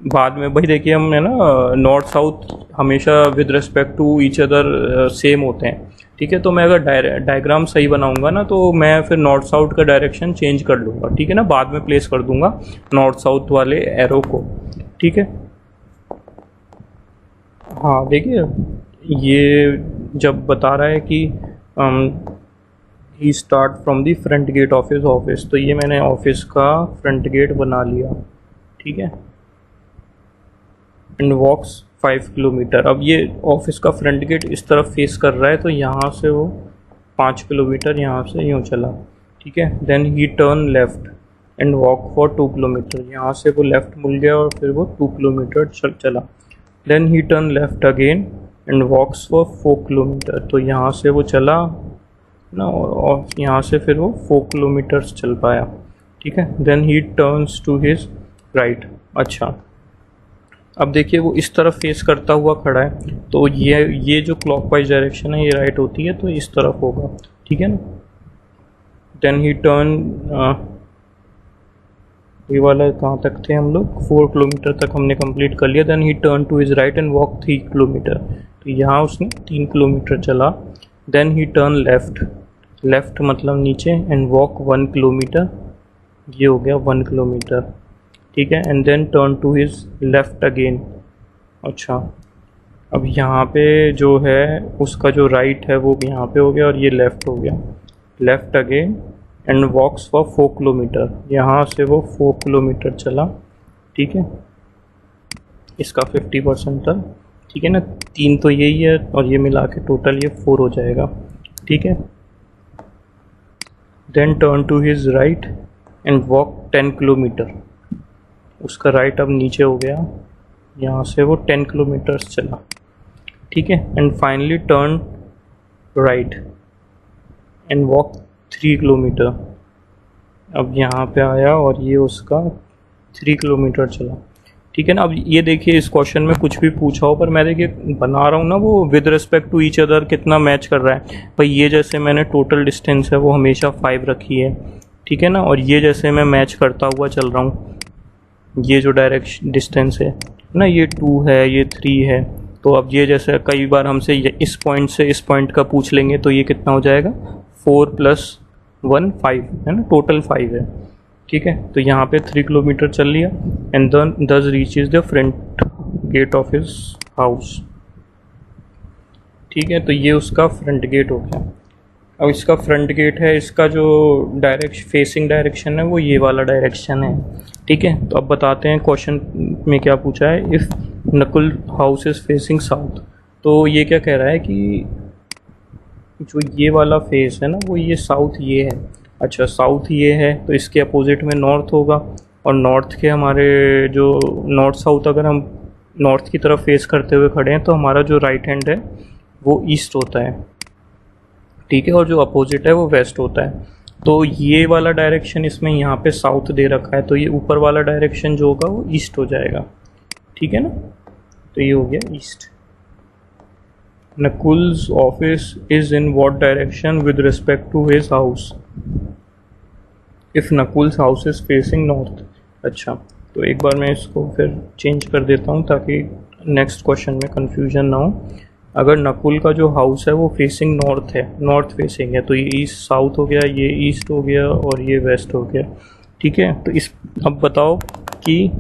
बाद में भाई देखिए, हमने ना नॉर्थ साउथ हमेशा with respect to each other same होते हैं, ठीक है। तो मैं अगर डायग्राम सही बनाऊंगा ना, तो मैं फिर नॉर्थ साउथ का डायरेक्शन चेंज कर लूँगा, ठीक है ना, बाद में प्लेस कर दूंगा नॉर्थ साउथ वाले एरो को, ठीक है। हाँ देखिए, ये जब बता रहा है कि he start from the front gate of his office, तो ये मैंने ऑफिस का फ्रंट गेट बना लिया, ठीक है, एंड वॉक्स 5 किलोमीटर। अब ये ऑफिस का फ्रंट गेट इस तरफ फेस कर रहा है, तो यहाँ से वो 5 किलोमीटर यहाँ से यूँ चला, ठीक है। Then he turn left and walk for 2 kilometre, यहाँ से वो लेफ्ट मुड़ गया और फिर वो 2 किलोमीटर चला। Then he turn left again and walks for 4 kilometre, तो यहाँ से वो चला ना, और यहाँ से फिर वो 4 किलोमीटर्स चल पाया, ठीक है। Then he turns to his right. अच्छा, अब देखिए वो इस तरफ फेस करता हुआ खड़ा है, तो ये जो क्लॉकवाइज डायरेक्शन है ये राइट होती है, तो इस तरफ होगा, ठीक है ना। देन ही टर्न, ये वाला कहाँ तक थे हम लोग, 4 किलोमीटर तक हमने कंप्लीट कर लिया। Then he turn to his right and walk 3 kilometre, तो यहाँ उसने 3 किलोमीटर चला। देन ही टर्न लेफ्ट मतलब नीचे, एंड वॉक 1 किलोमीटर, ये हो गया 1 किलोमीटर, ठीक है। And then turn to his left again. अच्छा, अब यहाँ पे जो है उसका जो राइट है वो यहाँ पे हो गया, और ये लेफ़्ट हो गया, left again and walks for 4 kilometre, यहाँ से वो 4 किलोमीटर चला, ठीक है। इसका 50% था, ठीक है ना, 3 तो यही है, और ये मिला के टोटल ये 4 हो जाएगा, ठीक है। Then turn to his right and walk 10 kilometre, उसका राइट अब नीचे हो गया, यहाँ से वो 10 किलोमीटर्स चला, ठीक है। And finally turn right and walk 3 kilometre, अब यहाँ पे आया और ये उसका 3 किलोमीटर चला, ठीक है ना। अब ये देखिए, इस क्वेश्चन में कुछ भी पूछा हो, पर मैं देखिए बना रहा हूँ ना, वो with respect to each other कितना मैच कर रहा है। भाई ये जैसे मैंने टोटल डिस्टेंस है वो हमेशा 5 रखी है, ठीक है ना, और ये जैसे मैं मैच करता हुआ चल रहा हूँ, ये जो डायरेक्शन डिस्टेंस है ना, ये 2 है, ये 3 है। तो अब ये जैसे कई बार हमसे इस पॉइंट से इस पॉइंट का पूछ लेंगे, तो ये कितना हो जाएगा, 4 + 1 5 है ना, टोटल 5 है। ठीक है, तो यहाँ पे 3 किलोमीटर चल लिया and then this reaches the front gate of his house. ठीक है, तो ये उसका फ्रंट गेट हो गया। अब इसका फ्रंट गेट है, इसका जो फेसिंग डायरेक्शन है वो ये वाला डायरेक्शन है। ठीक है, तो अब बताते हैं क्वेश्चन में क्या पूछा है। If Nakul house is facing south, तो ये क्या कह रहा है कि जो ये वाला फेस है ना, वो ये साउथ ये है। अच्छा, साउथ ये है तो इसके अपोजिट में नॉर्थ होगा, और नॉर्थ के हमारे जो नॉर्थ साउथ, अगर हम नॉर्थ की तरफ फेस करते हुए खड़े हैं तो हमारा जो राइट हैंड है वो ईस्ट होता है। ठीक है, और जो अपोजिट है वो वेस्ट होता है। तो ये वाला डायरेक्शन इसमें यहाँ पे साउथ दे रखा है, तो ये ऊपर वाला डायरेक्शन जो होगा वो ईस्ट हो जाएगा। ठीक है ना, तो ये हो गया east. Nakul's office is in what direction with respect to his house if Nakul's house is facing north. अच्छा, तो एक बार मैं इसको फिर चेंज कर देता हूँ ताकि नेक्स्ट क्वेश्चन में कंफ्यूजन ना हो। अगर नकुल का जो हाउस है वो फेसिंग नॉर्थ है, नॉर्थ फेसिंग है, तो ये ईस्ट साउथ हो गया, ये ईस्ट हो गया और ये वेस्ट हो गया। ठीक है, तो इस अब बताओ कि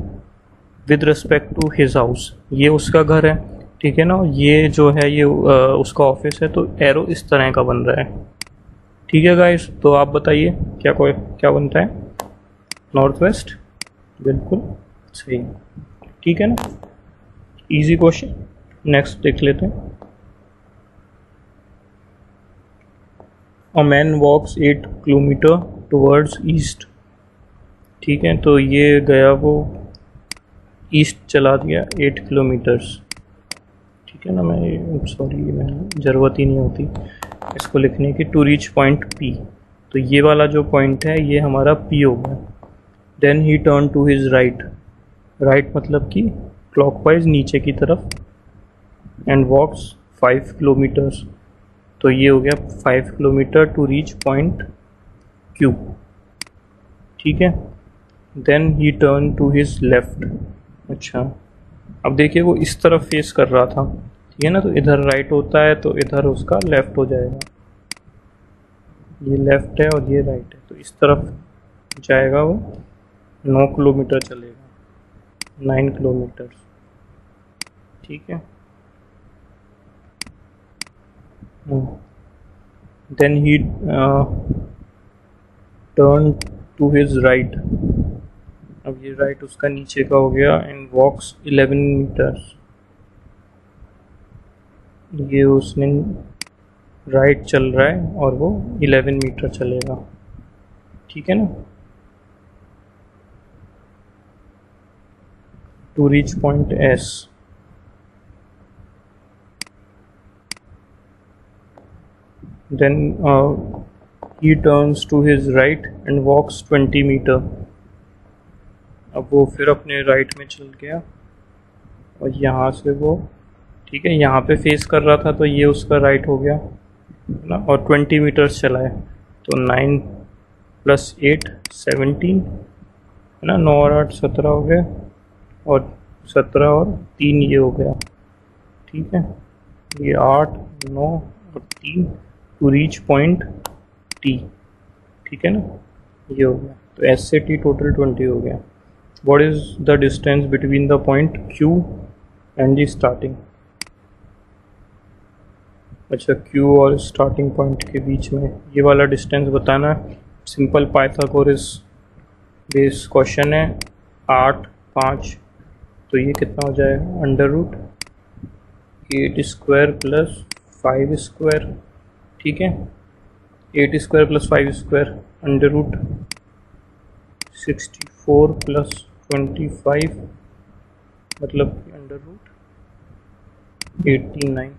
with respect to his house, ये उसका घर है। ठीक है ना, ये जो है ये उसका ऑफिस है, तो एरो इस तरह का बन रहा है। ठीक है गाइस, तो आप बताइए क्या बनता है, नॉर्थ वेस्ट, बिल्कुल सही। ठीक है ना, इजी क्वेश्चन। नेक्स्ट देख लेते हैं। A man walks 8 kilometre towards east. ठीक है, तो ये गया वो ईस्ट चला गया 8 किलोमीटर्स। ठीक है ना, मैं ज़रूरत ही नहीं होती इसको लिखने की। टू रीच पॉइंट पी, तो ये वाला जो पॉइंट है ये हमारा पी होगा। Then he turn to his right, right मतलब कि क्लॉकवाइज नीचे की तरफ, एंड वॉक्स 5 किलोमीटर्स, तो ये हो गया 5 kilometre to reach point Q. ठीक है, then he turn to his left. अच्छा, अब देखिए वो इस तरफ फेस कर रहा था, ठीक है ना, तो इधर राइट होता है तो इधर उसका लेफ़्ट हो जाएगा। ये लेफ़्ट है और ये राइट है, तो इस तरफ जाएगा वो। 9 किलोमीटर चलेगा, 9 किलोमीटर। ठीक है, then he turn to his right. अब ये राइट उसका नीचे का हो गया, एंड वॉक्स 11 मीटर्स। ये उसने राइट चल रहा है और वो 11 मीटर चलेगा। ठीक है ना, to reach point S. Then he turns to his right and walks 20 metre. अब वो फिर अपने राइट में चल गया और यहाँ से वो, ठीक है, यहाँ पे फेस कर रहा था तो ये उसका राइट हो गया ना, और 20 मीटर्स चला है, तो 9 + 8 17 है ना, 9 और 8 17 हो गया, और 17 और 3 ये हो गया। ठीक है, ये 8 9 और 3 टू रीच पॉइंट टी। ठीक है ना, ये हो गया, तो एस से टी टोटल 20 हो गया। What is the distance between the point Q and the starting. अच्छा, क्यू और स्टार्टिंग पॉइंट के बीच में ये वाला डिस्टेंस बताना है। सिंपल पाइथागोरस बेस क्वेश्चन है। 8 5, तो ये कितना हो जाएगा, √8² + 5²। ठीक है, 8² + 5², √64 + 25, मतलब √89।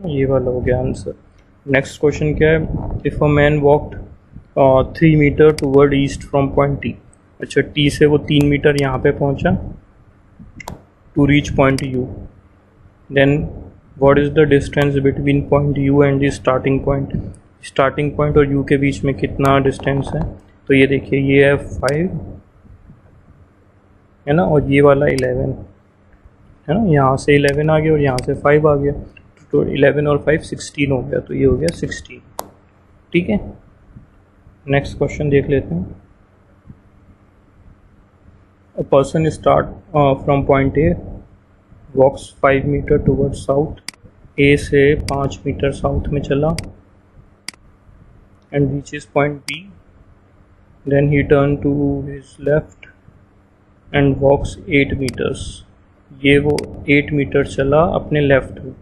ये वाला हो गया आंसर। नेक्स्ट क्वेश्चन क्या है, if a man walked 3 metre toward east from point T. अच्छा, टी से वो 3 मीटर यहाँ पे पहुँचा to reach point U. Then what is the distance between point U and the starting point. Starting point और U के बीच में कितना डिस्टेंस है, तो ये देखिए ये है 5 है ना, और ये वाला 11, है ना, यहाँ से 11 आ गया और यहाँ से 5 आ गया, तो 11 और 5 16 हो गया, तो ये हो गया 16। ठीक है, नेक्स्ट क्वेश्चन देख लेते हैं। A person start from point A, walks 5 metre toward south, A से 5 मीटर साउथ में चला, and reaches point B, then he turn to his left and walks 8 metres. ये वो 8 मीटर चला अपने लेफ्ट में,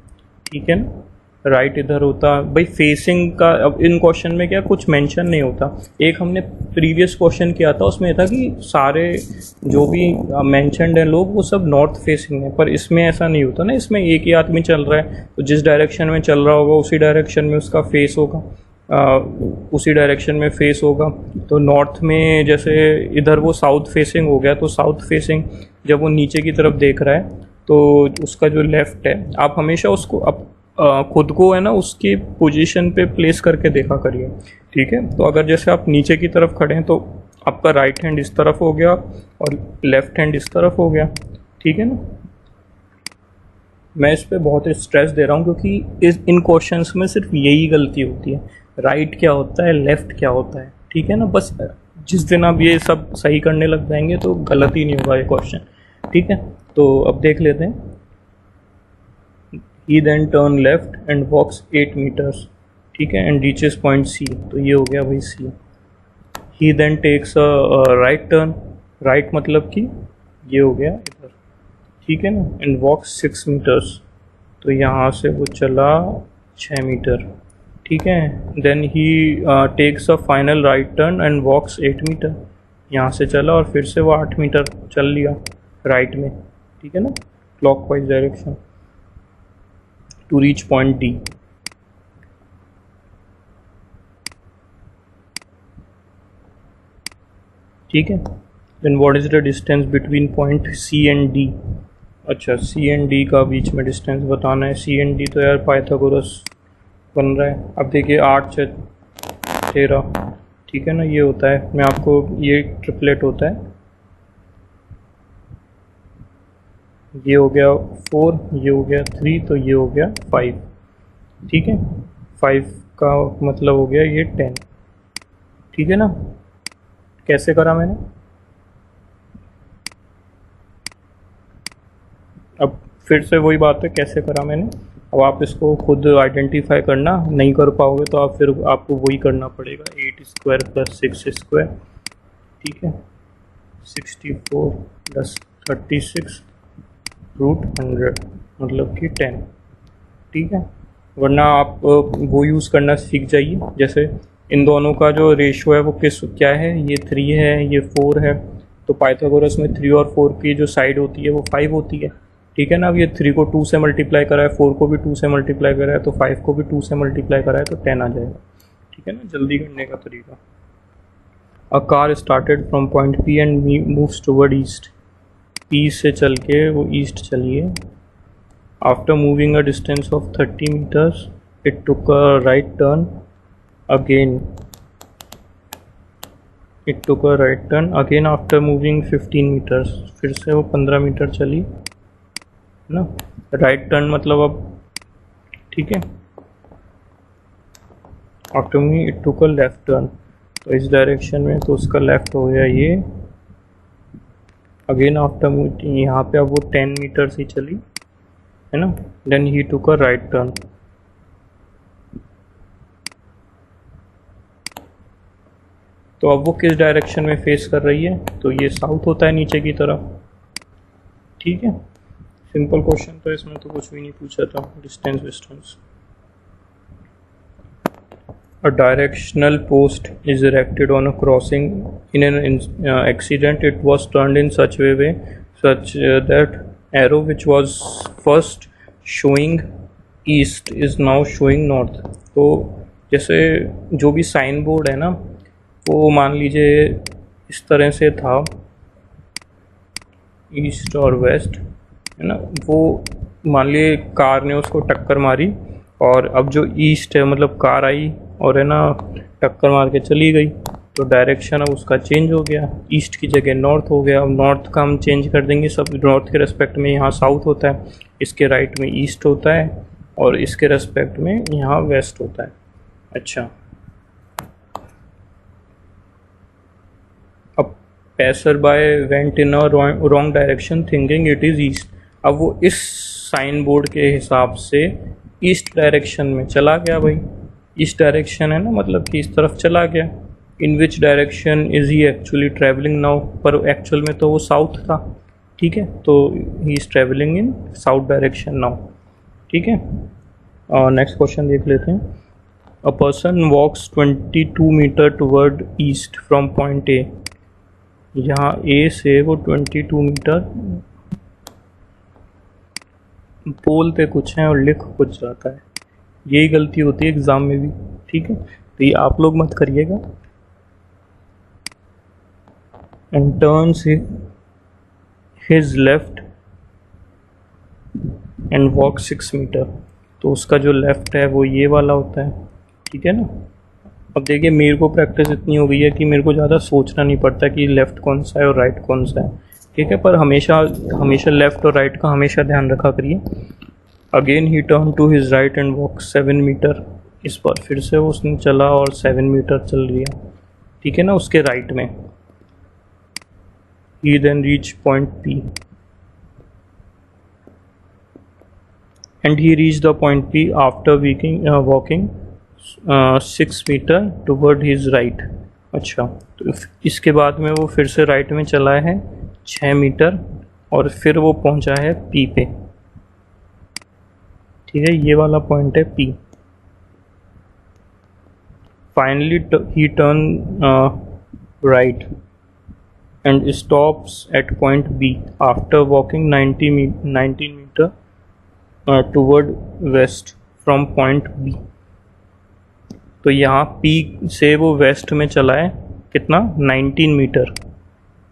ठीक है ना। राइट इधर होता भाई फेसिंग का, अब इन क्वेश्चन में क्या कुछ मेंशन नहीं होता। एक हमने प्रीवियस क्वेश्चन किया था उसमें था कि सारे जो भी मेंशनड हैं लोग वो सब नॉर्थ फेसिंग है, पर इसमें ऐसा नहीं होता ना। इसमें एक ही आदमी चल रहा है तो जिस डायरेक्शन में चल रहा होगा उसी डायरेक्शन में उसका फेस होगा, उसी डायरेक्शन में फेस होगा। तो नॉर्थ में जैसे इधर वो साउथ फेसिंग हो गया, तो साउथ फेसिंग जब वो नीचे की तरफ देख रहा है तो उसका जो लेफ़्ट है, आप हमेशा उसको अब खुद को है ना उसकी पोजीशन पे प्लेस करके देखा करिए, ठीक है। तो अगर जैसे आप नीचे की तरफ खड़े हैं तो आपका राइट हैंड इस तरफ हो गया और लेफ़्ट हैंड इस तरफ हो गया, ठीक है ना। मैं इस पे बहुत स्ट्रेस दे रहा हूँ क्योंकि इन क्वेश्चंस में सिर्फ यही गलती होती है, राइट क्या होता है लेफ़्ट क्या होता है, ठीक है ना। बस जिस दिन आप ये सब सही करने लग जाएंगे तो गलत ही नहीं होगा ये क्वेश्चन, ठीक है। तो अब देख लेते हैं। He then turn left and walks 8 meters, ठीक है, and reaches point C, तो ये हो गया भाई C। He then takes a right turn, right मतलब कि ये हो गया इधर, ठीक है ना, and walks 6 meters, तो यहाँ से वो चला 6 मीटर, ठीक है। Then he takes a final right turn and walks 8 metre, यहाँ से चला और फिर से वो 8 मीटर चल लिया राइट में, ठीक है ना, clockwise direction to reach point D। ठीक है, then what is the distance between point C and D? अच्छा, C and D का बीच में डिस्टेंस बताना है। C and D तो यार पाइथागोरस बन रहा है। अब देखिए 8 से 13, ठीक है ना, ये होता है, मैं आपको ये ट्रिपलेट होता है, ये हो गया 4, ये हो गया 3, तो ये हो गया 5, ठीक है। 5 का मतलब हो गया ये 10, ठीक है ना। कैसे करा मैंने, अब फिर से वही बात है, कैसे करा मैंने। अब आप इसको खुद आइडेंटिफाई करना, नहीं कर पाओगे तो आप फिर आपको वही करना पड़ेगा, 8 स्क्वायर प्लस 6 स्क्वायर, ठीक है, 64 प्लस 36 रूट 100 मतलब कि 10, ठीक है। वरना आप वो यूज़ करना सीख जाइए, जैसे इन दोनों का जो रेशियो है वो क्या है, ये 3 है ये 4 है, तो पाइथागोरस में 3 और 4 की जो साइड होती है वो 5 होती है, ठीक है ना। अब ये 3 को 2 से मल्टीप्लाई करा है, 4 को भी 2 से मल्टीप्लाई करा है, तो 5 को भी 2 से मल्टीप्लाई करा है, तो 10 आ जाएगा, ठीक है ना। जल्दी करने का तरीका, a car started from point P and moves toward east, P से चल के वो ईस्ट चलिए। After moving a distance of 30 metres it took a right turn again, it took a right turn again after moving 15 metres, फिर से वो 15 metre चली ना। राइट टर्न मतलब अब, ठीक है, after moving it took a left turn, तो इस डायरेक्शन में तो उसका लेफ्ट हो गया ये। अगेन आफ्टर मूविंग, यहाँ पे अब वो 10 मीटर्स ही चली है ना, then he took a right turn, तो अब वो किस डायरेक्शन में फेस कर रही है, तो ये साउथ होता है नीचे की तरफ, ठीक है। सिंपल क्वेश्चन, तो इसमें तो कुछ भी नहीं पूछा था, distance. A directional post is erected on a crossing. In an accident, it was turned in such that arrow which was first showing east is now showing north. तो जैसे जो भी साइन बोर्ड है ना, वो मान लीजिए इस तरह से था, ईस्ट और वेस्ट है ना, वो मान लिए कार ने उसको टक्कर मारी, और अब जो ईस्ट है मतलब कार आई और है ना टक्कर मार के चली गई, तो डायरेक्शन अब उसका चेंज हो गया, ईस्ट की जगह नॉर्थ हो गया। अब नॉर्थ का हम चेंज कर देंगे, सब नॉर्थ के रेस्पेक्ट में यहाँ साउथ होता है, इसके राइट में ईस्ट होता है, और इसके रेस्पेक्ट में यहाँ वेस्ट होता है। अच्छा, अब passer by went in a wrong direction thinking it is east. अब वो इस साइन बोर्ड के हिसाब से ईस्ट डायरेक्शन में चला गया। भाई ईस्ट डायरेक्शन है ना, मतलब कि इस तरफ चला गया। In which direction is he actually travelling now, पर एक्चुअल में तो वो साउथ था। ठीक है, तो he is travelling in south direction now. ठीक है, नेक्स्ट क्वेश्चन देख लेते हैं। A person walks 22 metre toward east from point A. यहाँ ए से वो 22 मीटर बोलते कुछ हैं और लिख कुछ जाता है, यही गलती होती है एग्ज़ाम में भी। ठीक है, तो ये आप लोग मत करिएगा। And turns his left and walk 6 metre. तो उसका जो लेफ़्ट है वो ये वाला होता है। ठीक है ना। अब देखिए, मेरे को प्रैक्टिस इतनी हो गई है कि मेरे को ज़्यादा सोचना नहीं पड़ता कि लेफ़्ट कौन सा है और राइट कौन सा है। ठीक है, पर हमेशा लेफ़्ट और राइट का हमेशा ध्यान रखा करिए। Again he turn to his right and walk 7 metre. इस बार फिर से उसने चला और 7 मीटर चल लिया। ठीक है ना, उसके राइट में। He then reach point P and he reach the point P after walking 6 metre toward his right. अच्छा, तो इसके बाद में वो फिर से राइट में चला है 6 मीटर और फिर वो पहुंचा है पी पे। ठीक है, ये वाला पॉइंट है P. Finally he turn right and stops at point B after walking 19 metre toward west from point B. तो यहाँ पी से वो वेस्ट में चला है कितना, 19 मीटर।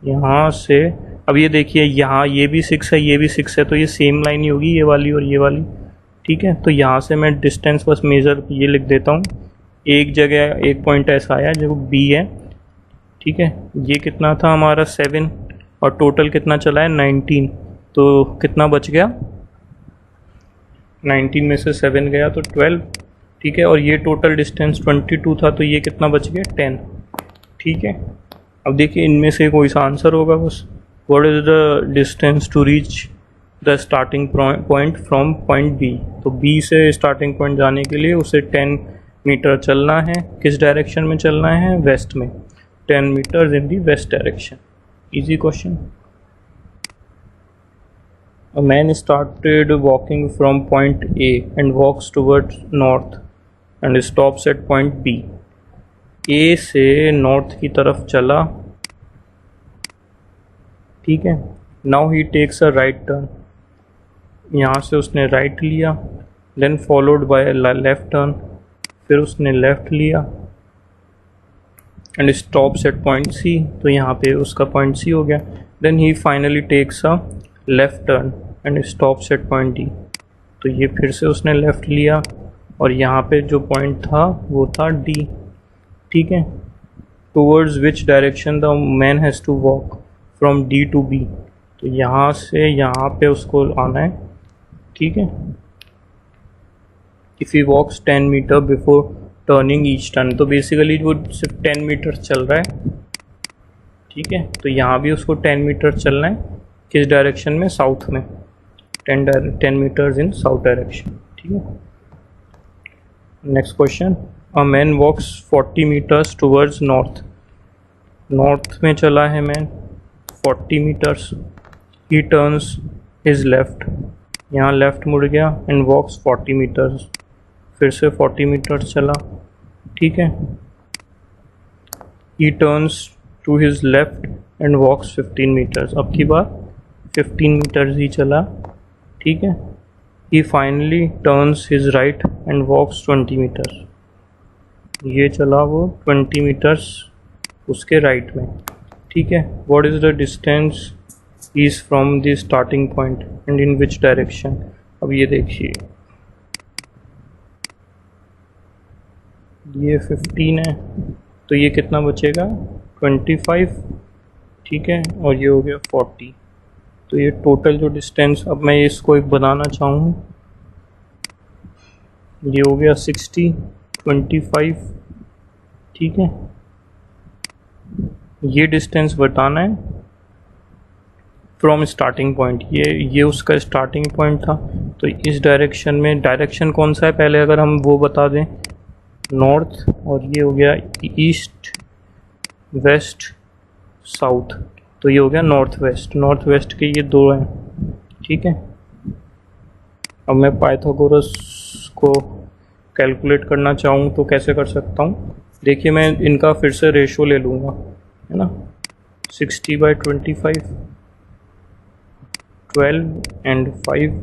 यहाँ से अब ये देखिए, यहाँ ये भी 6 है, ये भी 6 है, तो ये सेम लाइन ही होगी, ये वाली और ये वाली। ठीक है, तो यहाँ से मैं डिस्टेंस बस मेज़र ये लिख देता हूँ। एक जगह एक पॉइंट ऐसा आया जो बी है। ठीक है, ये कितना था हमारा 7 और टोटल कितना चला है 19, तो कितना बच गया, 19 में से 7 गया तो 12। ठीक है, और ये टोटल डिस्टेंस 22 था, तो ये कितना बच गया 10। ठीक है, अब देखिए इनमें से कोई सा आंसर होगा बस। What is the distance to reach the starting point from point B. तो बी से स्टार्टिंग पॉइंट जाने के लिए उसे 10 मीटर चलना है। किस डायरेक्शन में चलना है, वेस्ट में। 10 metres in the west direction. Easy question. A man started walking from point A and walks towards north and stops at point B. A से नॉर्थ की तरफ चला। ठीक है, now he takes a right turn. यहाँ से उसने right लिया, then followed by left turn, फिर उसने लेफ्ट लिया and stops at point C. तो यहाँ पे उसका पॉइंट सी हो गया। Then he finally takes a left turn and stops at point D. तो ये फिर से उसने लेफ़्ट लिया और यहाँ पे जो पॉइंट था वो था डी। ठीक है, towards which direction the man has to walk from D to B. तो यहाँ से यहाँ पे उसको आना है। ठीक है, if he walks 10 metre before turning each turn. तो बेसिकली वो सिर्फ 10 मीटर चल रहा है। ठीक है, तो यहाँ भी उसको 10 मीटर चलना है। किस डायरेक्शन में, साउथ में। 10 मीटर्स इन साउथ डायरेक्शन। ठीक है, next question. A man walks 40 metres towards north. North में चला है man 40 metres. He turns his left, यहाँ लेफ्ट मुड़ गया एंड वॉक्स 40 मीटर्स। फिर से 40 मीटर्स चला। ठीक है, he turns to his left and walks 15 metres. अब की बार 15 मीटर्स ही चला। ठीक है, he finally turns his right and walks 20 metres. ये चला वो 20 मीटर्स उसके राइट में। ठीक है, what is the distance is from the starting point and in which direction. अब ये देखिए, ये 15 है तो ये कितना बचेगा 25, ठीक है, और ये हो गया 40। तो ये टोटल जो डिस्टेंस, अब मैं इसको एक बनाना चाहूँ, ये हो गया 60, 25, ठीक है। ये डिस्टेंस बताना है फ्रॉम स्टार्टिंग पॉइंट, ये उसका स्टार्टिंग पॉइंट था। तो इस डायरेक्शन में, डायरेक्शन कौन सा है पहले अगर हम वो बता दें, नॉर्थ, और ये हो गया ईस्ट, वेस्ट, साउथ। तो ये हो गया नॉर्थ वेस्ट के ये दो हैं, ठीक है। अब मैं पाइथागोरस को कैलकुलेट करना चाहूँ तो कैसे कर सकता हूँ, देखिए मैं इनका फिर से रेशो ले लूँगा, है ना, 60/25, 12 एंड 5,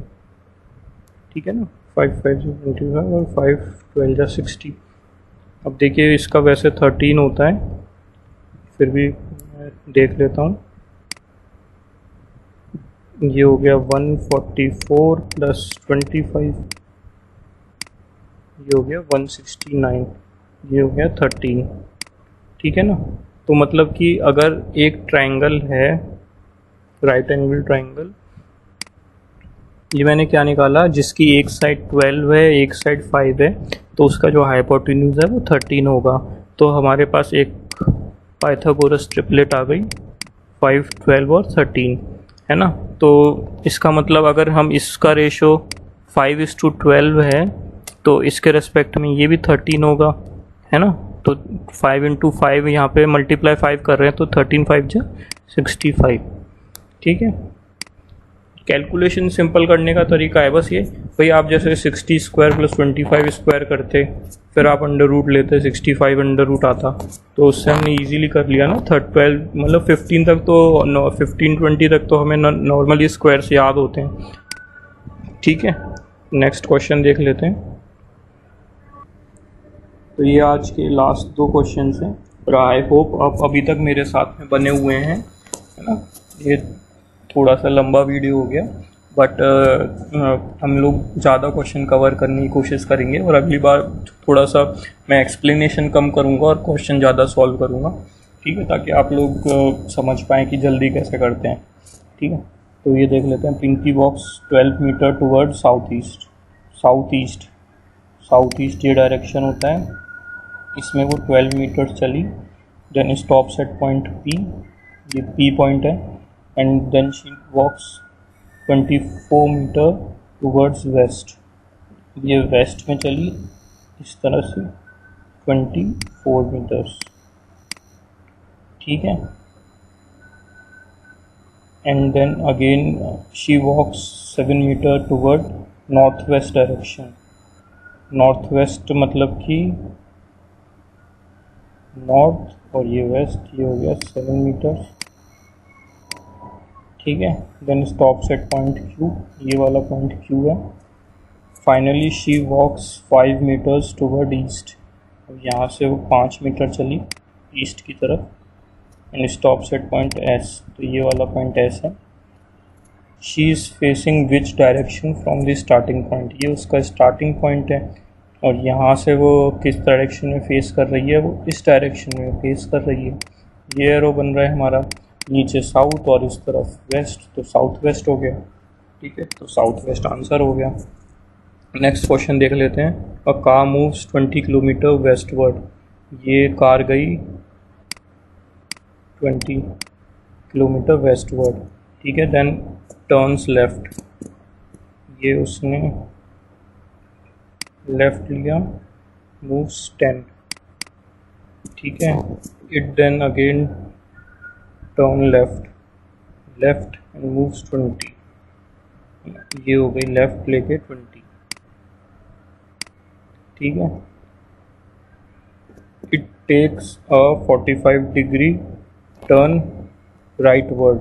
ठीक है ना, 5 5 25 और 5 12 जा 60। अब देखिए इसका वैसे 13 होता है, फिर भी मैं देख लेता हूँ। ये हो गया 144 + 25, ये हो गया 169, ये हो गया 13, ठीक है ना। तो मतलब कि अगर एक ट्रायंगल है, राइट एंगल ट्रायंगल, ये मैंने क्या निकाला, जिसकी एक साइड 12 है एक साइड 5 है, तो उसका जो हाइपोटेन्यूज है वो 13 होगा। तो हमारे पास एक पाइथागोरस ट्रिपलेट आ गई, 5 12 और 13, है ना। तो इसका मतलब अगर हम इसका रेशो 5:12 है तो इसके रेस्पेक्ट में ये भी 13 होगा, है ना। तो 5 × 5 यहाँ पे मल्टीप्लाई 5 कर रहे हैं, तो 13 5 जा 65, ठीक है। कैलकुलेशन सिंपल करने का तरीका है बस ये, भाई आप जैसे 60 स्क्वायर + 25 स्क्वायर करते, फिर आप अंडर रूट लेते, 65 अंडर रूट आता, तो उससे हमने इजीली कर लिया ना। 12 मतलब 15 तक तो 15 20 तक तो हमें नॉर्मली स्क्वायर्स याद होते हैं, ठीक है। नेक्स्ट क्वेश्चन देख लेते हैं। तो ये आज के लास्ट 2 क्वेश्चन हैं, और आई होप आप अभी तक मेरे साथ में बने हुए हैं, है ना। ये थोड़ा सा लंबा वीडियो हो गया, बट हम लोग ज़्यादा क्वेश्चन कवर करने की कोशिश करेंगे, और अगली बार थोड़ा सा मैं एक्सप्लेनेशन कम करूँगा और क्वेश्चन ज़्यादा सॉल्व करूँगा, ठीक है, ताकि आप लोग समझ पाएँ कि जल्दी कैसे करते हैं, ठीक है। तो ये देख लेते हैं, Pinky walks 12 metre toward south east ये डायरेक्शन होता है, इसमें वो 12 मीटर चली, then stops at point P, ये P पॉइंट है, and then she walks 24 metre towards west, ये वेस्ट में चली इस तरह से 24 मीटर्स, ठीक है। And then again she walks 7 metre toward north west direction, north west मतलब कि नॉर्थ और ये वेस्ट, ये हो गया 7 मीटर्स, ठीक है। Then stops at point Q, ये वाला पॉइंट Q है। Finally she walks 5 metres toward east, अब यहाँ से वो 5 मीटर चली ईस्ट की तरफ, and stops at point S, तो ये वाला पॉइंट S है। She is facing which direction from the starting point, ये उसका स्टार्टिंग पॉइंट है, और यहाँ से वो किस डायरेक्शन में फेस कर रही है, वो इस डायरेक्शन में फेस कर रही है। ये एरो बन रहा है हमारा नीचे साउथ और इस तरफ वेस्ट, तो साउथ वेस्ट हो गया, ठीक है। तो साउथ वेस्ट आंसर हो गया। नेक्स्ट क्वेश्चन देख लेते हैं। A car moves 20 kilometre westward, ये कार गई 20 किलोमीटर वेस्टवर्ड, ठीक है। देन टर्न्स लेफ्ट, ये उसने लेफ्ट लिया, मूव्स 10, ठीक है। It then again turn left and moves 20, ये हो गई लेफ्ट लेके 20, ठीक है। It takes a 45 degree turn rightward,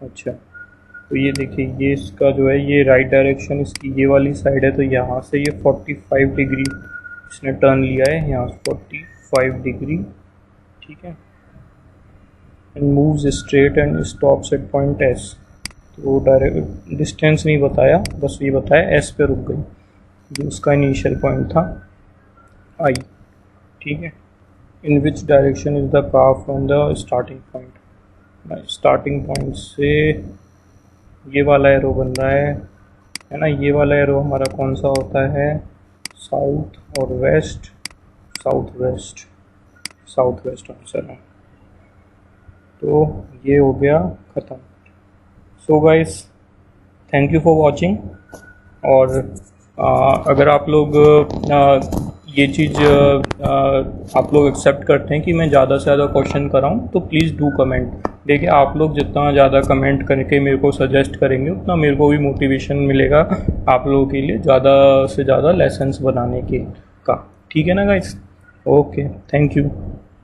अच्छा, तो ये देखिए ये इसका जो है ये राइट डायरेक्शन इसकी ये वाली साइड है, तो यहाँ से ये 45 डिग्री इसने टर्न लिया है, यहाँ 45 डिग्री, ठीक है। And moves straight and stops at point S, तो डायरेक्ट डिस्टेंस नहीं बताया, बस ये बताया S पे रुक गई, जो उसका इनिशियल पॉइंट था I, ठीक है। In which direction is the car from the starting point. Starting point से ये वाला एरो बन रहा है ना। ये वाला एरो हमारा कौन सा होता है, साउथ और west, south west, south west answer है। तो ये हो गया ख़त्म। So guys, thank you for watching. और अगर आप लोग ये चीज़ आप लोग एक्सेप्ट करते हैं कि मैं ज़्यादा से ज़्यादा क्वेश्चन कराऊं, तो प्लीज़ डू कमेंट। देखिए, आप लोग जितना ज़्यादा कमेंट करके मेरे को सजेस्ट करेंगे, उतना मेरे को भी मोटिवेशन मिलेगा आप लोगों के लिए ज़्यादा से ज़्यादा लेसन्स बनाने के का। ठीक है ना गाइस? Okay, thank you.